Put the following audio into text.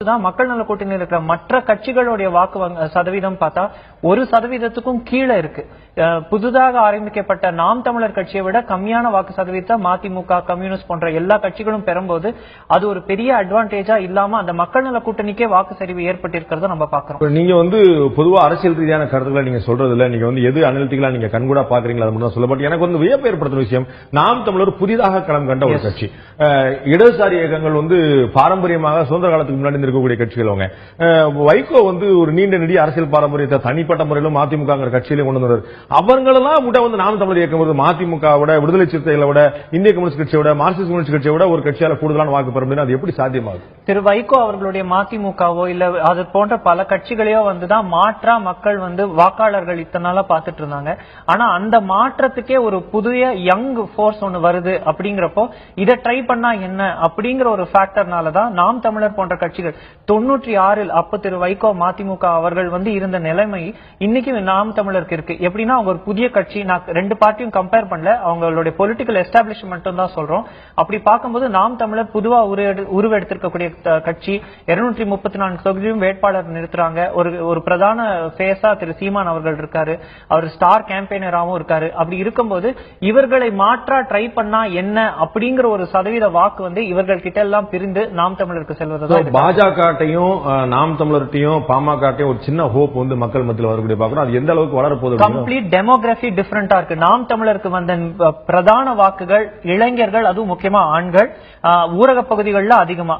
பார்க்கும்போதுதான் மக்கள் நல கூட்டணியில் இருக்கிற மற்ற கட்சிகளுடைய வாக்கு சதவீதம் பார்த்தா 1% கீழே இருக்கு. புதுதாக ஆரம்பிக்கப்பட்ட நாம் தமிழர் கட்சியை விட கம்மியான வாக்கு சதவீதத்தை மதிமுக, கம்யூனிஸ்ட் போன்ற எல்லா கட்சிகளும் பெறும்போது அது ஒரு பெரிய அட்வான்டேஜா இல்லாம அந்த மக்கள் நல கூட்டணிக்கே வாக்கு சரிவு ஏற்பட்டிருக்கிறத நம்ம பாக்குறோம். நீங்க பொதுவா அரசியல் ரீதியான கருத்துக்களை நீங்க சொல்றது இல்ல, நீங்க எது அனலிட்டிக்கலா நீங்க கண்கூடா பாக்குறீங்களா அது மட்டும் சொல்ல. பட் எனக்கு வியப்பு ஏற்படுத்துற விஷயம், நாம் தமிழர் புதிதாக களம் கண்ட ஒரு கட்சி. இடதுசாரி இயக்கங்கள் பாரம்பரியமாக சுதந்திர காலத்துக்கு முன்னாடி இருக்கக்கூடிய கட்சிகள். அவங்க வைகோ ஒரு நீண்ட நெடிய அரசியல் பாரம்பரியத்தை தனிப்பட்ட முறையிலும் மதிமுக கட்சியிலே கொண்டு வந்தார். அவங்களெல்லாம் நாம் தமிழர் இயக்கம் மதிமுக விட, விடுதலை சிறுத்தைகளை விட, இந்திய கம்யூனிஸ்ட் கட்சியை விட, மார்க்சிஸ்ட் கம்யூனிஸ்ட் கட்சியை விட ஒரு கட்சியால கூடுதலான வாக்கு பெற முடியும். அது எப்படி சாத்தியமாகும்? திரு வைகோ அவர்களுடைய மதிமுகவோ இல்ல அது போன்ற பல கட்சிகளையோ தான் மாற்றா மக்கள் வாக்காளர்கள் இத்தனை நாளா பாத்துட்டு இருந்தாங்க. ஆனா அந்த மாற்றத்துக்கே ஒரு புதிய யங் போர்ஸ் ஒன்னு வருது அப்படிங்கிறப்போ இதை ட்ரை பண்ணா என்ன அப்படிங்கிற ஒரு ஃபேக்டர்னாலதான் நாம் தமிழர் போன்ற கட்சிகள் 96 அப்ப திரு வைகோ மதிமுக அவர்கள் இருந்த நிலைமை இன்னைக்கு நாம் தமிழருக்கு இருக்கு. எப்படின்னா அவங்க ஒரு புதிய கட்சி. நான் ரெண்டு பார்ட்டியும் கம்பேர் பண்ணல, அவங்களுடைய பொலிட்டிக்கல் எஸ்டாப்ளிஷ்மெண்ட் தான் சொல்றோம். அப்படி பார்க்கும்போது நாம் தமிழர் புதுவா உருவெடுத்திருக்கக்கூடிய கட்சி 234 தொகுதியும் வேட்பாளர் நிறுத்துறாங்க. ஒரு பிரதான பேஸா திரு சீமான் அவர்கள் இருக்காரு, அவர் ஸ்டார் கேம்பெயினராகவும் இருக்காரு. அப்படி இருக்கும்போது இவர்களை மாற்றா ட்ரை பண்ணா என்ன அப்படிங்கிற ஒரு சதவீத வாக்கு இவர்கள் கிட்ட எல்லாம் பிரிந்து நாம் தமிழருக்கு செல்வதுதான். பாஜகட்டையும் நாம் தமிழர்ட்டையும் பாமகட்டையும் ஒரு சின்ன ஹோப் மக்கள் மத்தியில் வரக்கூடிய பார்க்கணும். அது எந்த அளவுக்கு வளரப்போகுது? கம்ப்ளீட் டெமோகிராபி டிஃபரெண்டா இருக்கு. நாம் தமிழருக்கு வந்த பிரதான வாக்குகள் இளைஞர்கள், அதுவும் முக்கியமா ஆண்கள், ஊரக பகுதிகளில் அதிகமா.